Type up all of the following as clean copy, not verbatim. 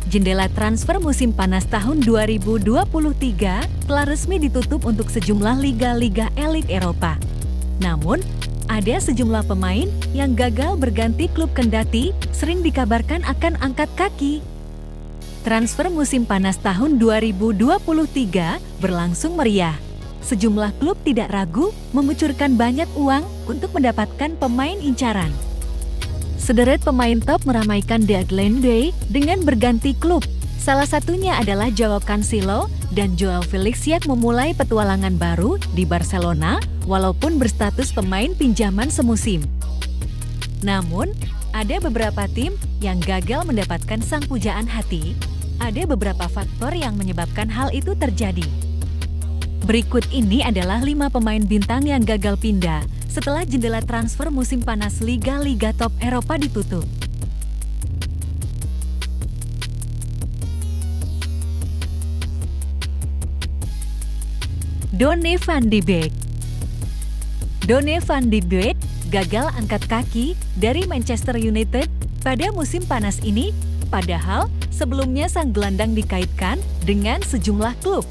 Jendela transfer musim panas tahun 2023 telah resmi ditutup untuk sejumlah liga-liga elit Eropa. Namun, ada sejumlah pemain yang gagal berganti klub kendati sering dikabarkan akan angkat kaki. Transfer musim panas tahun 2023 berlangsung meriah. Sejumlah klub tidak ragu mengucurkan banyak uang untuk mendapatkan pemain incaran. Sederet pemain top meramaikan deadline day dengan berganti klub. Salah satunya adalah Joao Cancelo dan Joao Felix yang memulai petualangan baru di Barcelona walaupun berstatus pemain pinjaman semusim. Namun, ada beberapa tim yang gagal mendapatkan sang pujaan hati. Ada beberapa faktor yang menyebabkan hal itu terjadi. Berikut ini adalah 5 pemain bintang yang gagal pindah setelah jendela transfer musim panas liga-liga top Eropa ditutup. Donny van de Beek. Donny van de Beek gagal angkat kaki dari Manchester United pada musim panas ini, padahal sebelumnya sang gelandang dikaitkan dengan sejumlah klub.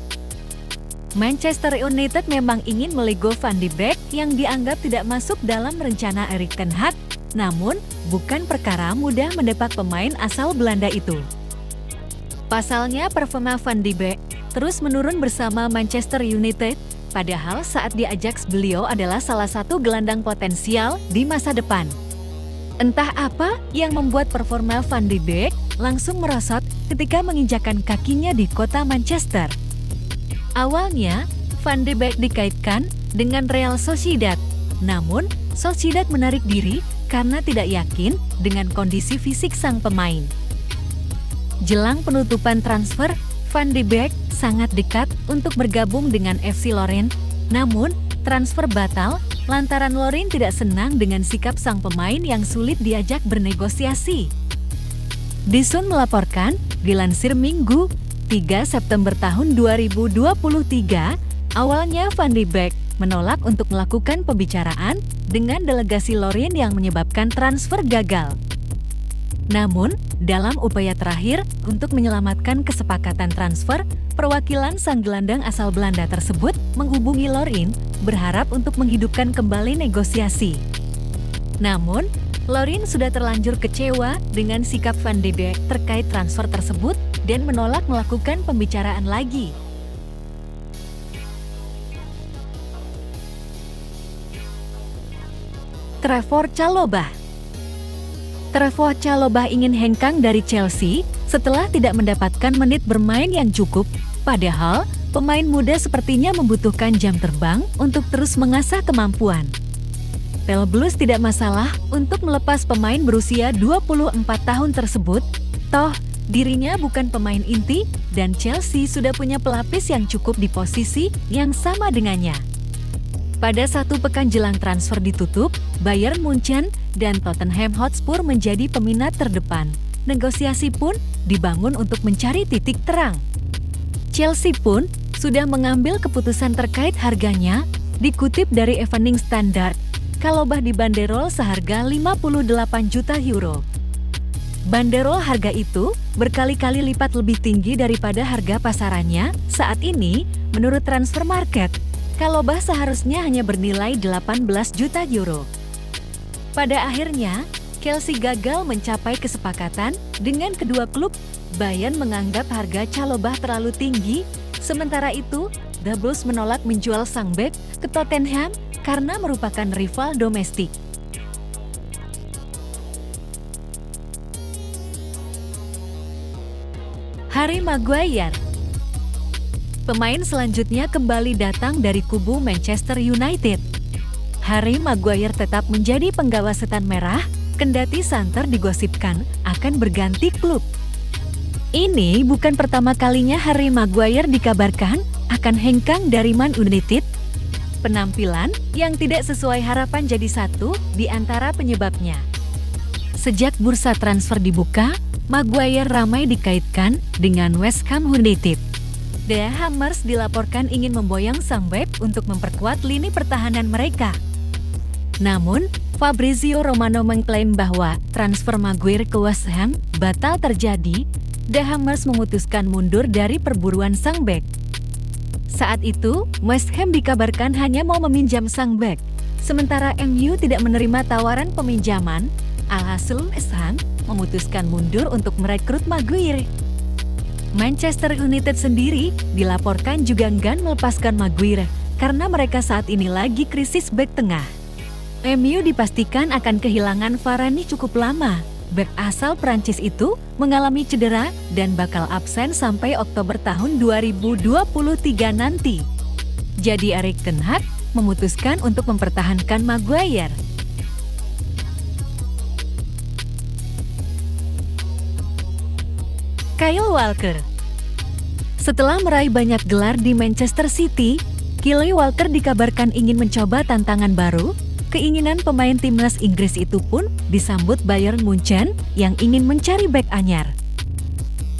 Manchester United memang ingin melego Van de Beek yang dianggap tidak masuk dalam rencana Erik ten Hag, namun bukan perkara mudah mendepak pemain asal Belanda itu. Pasalnya performa Van de Beek terus menurun bersama Manchester United, padahal saat di Ajax beliau adalah salah satu gelandang potensial di masa depan. Entah apa yang membuat performa Van de Beek langsung merosot ketika menginjakan kakinya di kota Manchester. Awalnya, Van de Beek dikaitkan dengan Real Sociedad, namun Sociedad menarik diri karena tidak yakin dengan kondisi fisik sang pemain. Jelang penutupan transfer, Van de Beek sangat dekat untuk bergabung dengan FC Lorient, namun transfer batal lantaran Lorient tidak senang dengan sikap sang pemain yang sulit diajak bernegosiasi. The Sun melaporkan, dilansir Minggu 3 September tahun 2023, awalnya Van de Beek menolak untuk melakukan pembicaraan dengan delegasi Lorient yang menyebabkan transfer gagal. Namun, dalam upaya terakhir untuk menyelamatkan kesepakatan transfer, perwakilan sang gelandang asal Belanda tersebut menghubungi Lorient berharap untuk menghidupkan kembali negosiasi. Namun, Lorient sudah terlanjur kecewa dengan sikap Van de Beek terkait transfer tersebut dan menolak melakukan pembicaraan lagi. Trevoh Chalobah. Trevoh Chalobah ingin hengkang dari Chelsea setelah tidak mendapatkan menit bermain yang cukup, padahal pemain muda sepertinya membutuhkan jam terbang untuk terus mengasah kemampuan. Pale Blues tidak masalah untuk melepas pemain berusia 24 tahun tersebut, toh dirinya bukan pemain inti dan Chelsea sudah punya pelapis yang cukup di posisi yang sama dengannya. Pada 1 pekan jelang transfer ditutup, Bayern Munchen dan Tottenham Hotspur menjadi peminat terdepan. Negosiasi pun dibangun untuk mencari titik terang. Chelsea pun sudah mengambil keputusan terkait harganya, dikutip dari Evening Standard. Chalobah dibanderol seharga 58 juta euro. Banderol harga itu berkali-kali lipat lebih tinggi daripada harga pasarannya saat ini. Menurut Transfer Market, Chalobah seharusnya hanya bernilai 18 juta euro. Pada akhirnya, Chelsea gagal mencapai kesepakatan dengan kedua klub. Bayern menganggap harga Chalobah terlalu tinggi, sementara itu The Blues menolak menjual sang bek ke Tottenham karena merupakan rival domestik. Harry Maguire. Pemain selanjutnya kembali datang dari kubu Manchester United. Harry Maguire tetap menjadi penggawa setan merah, kendati santer digosipkan akan berganti klub. Ini bukan pertama kalinya Harry Maguire dikabarkan akan hengkang dari Man United. Penampilan yang tidak sesuai harapan jadi satu di antara penyebabnya. Sejak bursa transfer dibuka, Maguire ramai dikaitkan dengan West Ham United. The Hammers dilaporkan ingin memboyong sang bek untuk memperkuat lini pertahanan mereka. Namun, Fabrizio Romano mengklaim bahwa transfer Maguire ke West Ham batal terjadi The Hammers memutuskan mundur dari perburuan sang bek. Saat itu, West Ham dikabarkan hanya mau meminjam sang bek. Sementara MU tidak menerima tawaran peminjaman, alhasil West Ham memutuskan mundur untuk merekrut Maguire. Manchester United sendiri dilaporkan juga enggan melepaskan Maguire karena mereka saat ini lagi krisis bek tengah. MU dipastikan akan kehilangan Varane cukup lama. Bek asal Prancis itu mengalami cedera dan bakal absen sampai Oktober tahun 2023 nanti. Jadi Erik ten Hag memutuskan untuk mempertahankan Maguire. Kyle Walker. Setelah meraih banyak gelar di Manchester City, Kyle Walker dikabarkan ingin mencoba tantangan baru. Keinginan pemain timnas Inggris itu pun disambut Bayern Munchen yang ingin mencari bek anyar.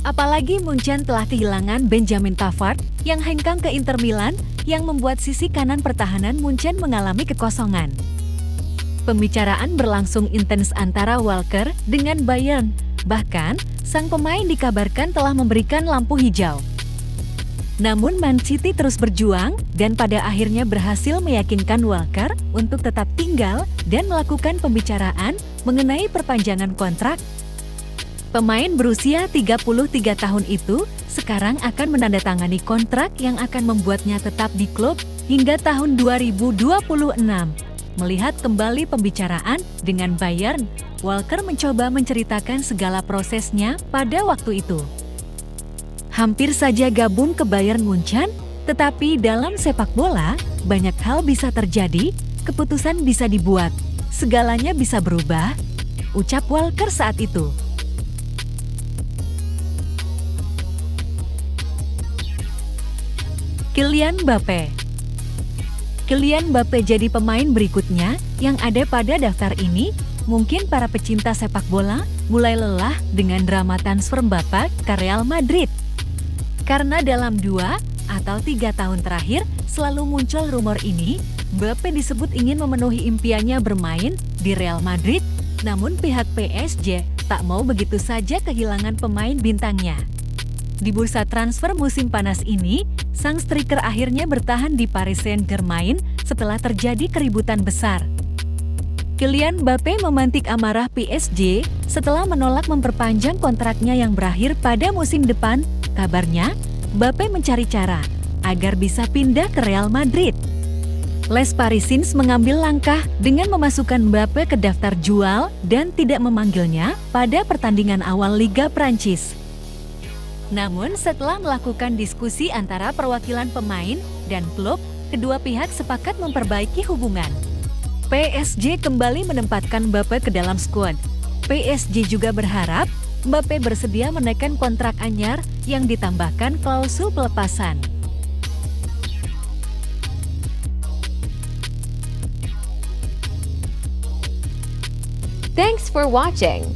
Apalagi Munchen telah kehilangan Benjamin Pavard yang hengkang ke Inter Milan yang membuat sisi kanan pertahanan Munchen mengalami kekosongan. Pembicaraan berlangsung intens antara Walker dengan Bayern. Bahkan, sang pemain dikabarkan telah memberikan lampu hijau. Namun Man City terus berjuang dan pada akhirnya berhasil meyakinkan Walker untuk tetap tinggal dan melakukan pembicaraan mengenai perpanjangan kontrak. Pemain berusia 33 tahun itu sekarang akan menandatangani kontrak yang akan membuatnya tetap di klub hingga tahun 2026. Melihat kembali pembicaraan dengan Bayern, Walker mencoba menceritakan segala prosesnya pada waktu itu. Hampir saja gabung ke Bayern Munchen, tetapi dalam sepak bola, banyak hal bisa terjadi, keputusan bisa dibuat, segalanya bisa berubah, ucap Walker saat itu. Kylian Mbappe. Kylian Mbappe jadi pemain berikutnya yang ada pada daftar ini. Mungkin para pecinta sepak bola mulai lelah dengan drama transfer Mbappe ke Real Madrid. Karena dalam 2 atau 3 tahun terakhir selalu muncul rumor ini, Mbappe disebut ingin memenuhi impiannya bermain di Real Madrid, namun pihak PSG tak mau begitu saja kehilangan pemain bintangnya. Di bursa transfer musim panas ini, sang striker akhirnya bertahan di Paris Saint-Germain setelah terjadi keributan besar. Kylian Mbappe memantik amarah PSG setelah menolak memperpanjang kontraknya yang berakhir pada musim depan. Kabarnya, Mbappe mencari cara agar bisa pindah ke Real Madrid. Les Parisiens mengambil langkah dengan memasukkan Mbappe ke daftar jual dan tidak memanggilnya pada pertandingan awal Liga Prancis. Namun setelah melakukan diskusi antara perwakilan pemain dan klub, kedua pihak sepakat memperbaiki hubungan. PSG kembali menempatkan Mbappe ke dalam skuad. PSG juga berharap Mbappe bersedia menaikkan kontrak anyar yang ditambahkan klausul pelepasan. Thanks for watching.